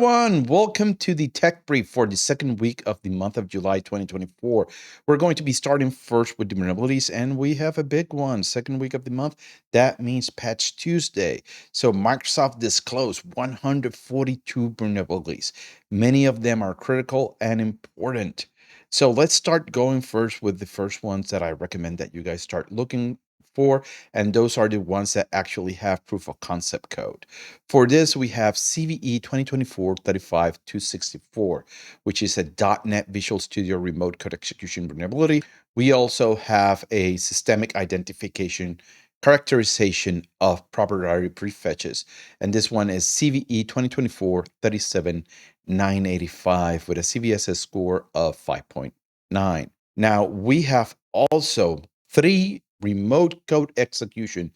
everyone. Welcome to the Tech Brief for the second week of the month of July 2024. We're going to be starting first with the vulnerabilities, and we have a big one. Second week of the month, that means Patch Tuesday. So Microsoft disclosed 142 vulnerabilities. Many of them are critical and important. So let's start going first with the first ones that I recommend that you guys start looking for, and those are the ones that actually have proof of concept code. For this, we have CVE 2024-35264, which is a .NET Visual Studio remote code execution vulnerability. We also have a systemic identification characterization of proprietary prefetches, and this one is CVE 2024-37985 with a CVSS score of 5.9. Now, we have also 3 remote code execution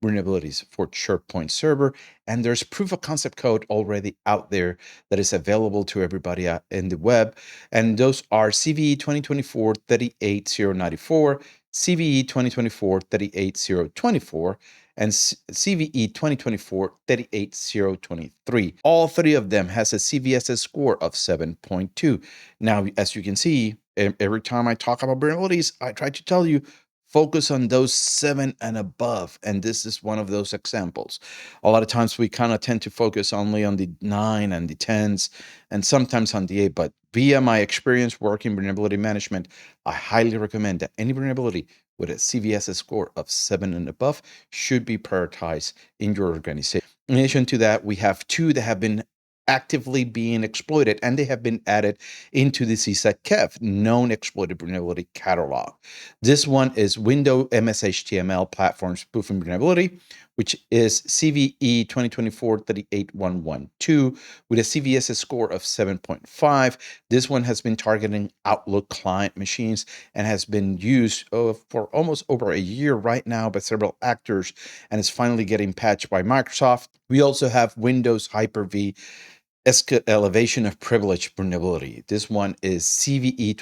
vulnerabilities for SharePoint Server, and there's proof of concept code already out there that is available to everybody in the web, and those are CVE 2024-38094, CVE 2024-38024, and CVE 2024-38023. All 3 of them has a CVSS score of 7.2. Now, as you can see, every time I talk about vulnerabilities, I try to tell you, focus on those 7 and above. And this is one of those examples. A lot of times we kind of tend to focus only on the 9 and the 10s and sometimes on the 8. But via my experience working vulnerability management, I highly recommend that any vulnerability with a CVSS score of 7 and above should be prioritized in your organization. In addition to that, we have 2 that have been actively being exploited, and they have been added into the CSEC known exploited vulnerability catalog. This one is Windows MS-HTML platform spoofing vulnerability, which is CVE 2024-38112 with a CVSS score of 7.5. This one has been targeting Outlook client machines and has been used for almost over a year right now by several actors, and is finally getting patched by Microsoft. We also have Windows Hyper-V elevation of privilege vulnerability. This one is CVE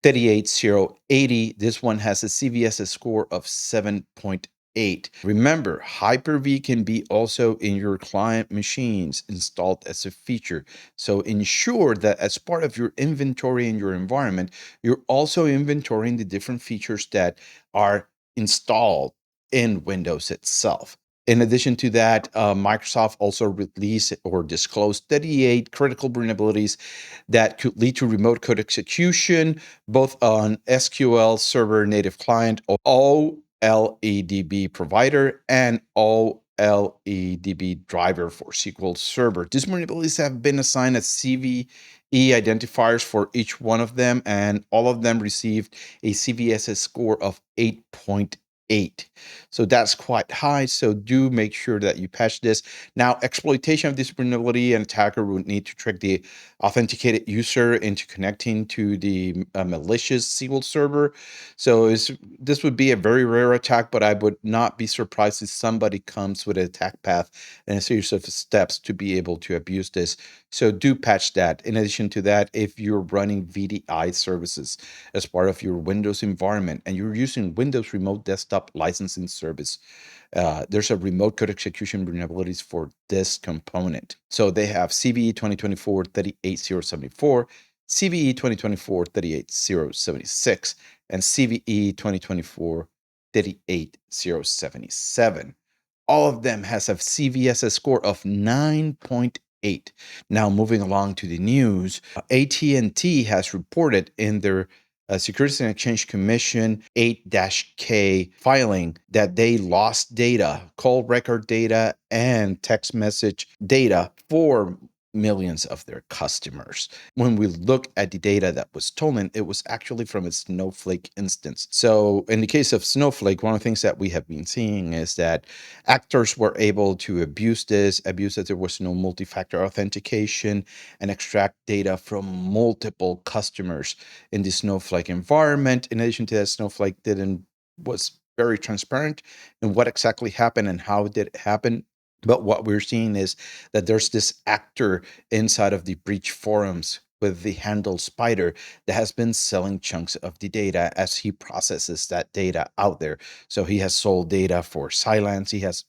2024-38080. This one has a CVSS score of 7.8. Remember, Hyper-V can be also in your client machines installed as a feature. So ensure that as part of your inventory in your environment, you're also inventorying the different features that are installed in Windows itself. In addition to that, Microsoft also released or disclosed 38 critical vulnerabilities that could lead to remote code execution, both on SQL Server native client, OLEDB provider, and OLEDB driver for SQL Server. These vulnerabilities have been assigned as CVE identifiers for each one of them, and all of them received a CVSS score of 8.8. So that's quite high. So do make sure that you patch this. Now, exploitation of this vulnerability, an attacker would need to trick the authenticated user into connecting to the malicious SQL server. So this would be a very rare attack, but I would not be surprised if somebody comes with an attack path and a series of steps to be able to abuse this. So do patch that. In addition to that, if you're running VDI services as part of your Windows environment and you're using Windows Remote Desktop Licensing Service, there's a remote code execution vulnerabilities for this component. So they have CVE 2024-38074, CVE 2024-38076, and CVE 2024-38077. All of them has a CVSS score of 9.8. Now, moving along to the news, AT&T has reported in their Securities and Exchange Commission 8-K filing that they lost data, call record data, and text message data for millions of their customers. When we look at the data that was stolen, it was actually from a Snowflake instance. So in the case of Snowflake, one of the things that we have been seeing is that actors were able to abuse that there was no multi-factor authentication, and extract data from multiple customers in the Snowflake environment. In addition to that, Snowflake was very transparent in what exactly happened and how did it happen. But what we're seeing is that there's this actor inside of the breach forums with the handle Spider that has been selling chunks of the data as he processes that data out there. So he has sold data for Cylance. He has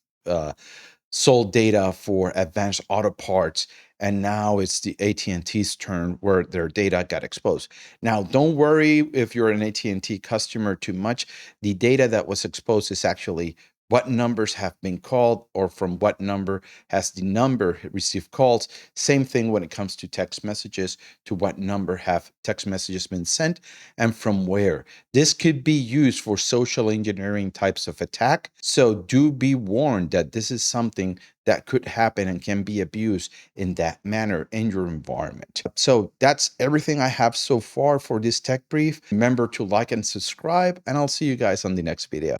sold data for advanced auto parts, and now it's the AT&T's turn where their data got exposed. Now, don't worry if you're an AT&T customer too much. The data that was exposed is actually what numbers have been called, or from what number has the number received calls. Same thing when it comes to text messages, to what number have text messages been sent and from where. This could be used for social engineering types of attack. So do be warned that this is something that could happen and can be abused in that manner in your environment. So that's everything I have so far for this tech brief. Remember to like and subscribe, and I'll see you guys on the next video.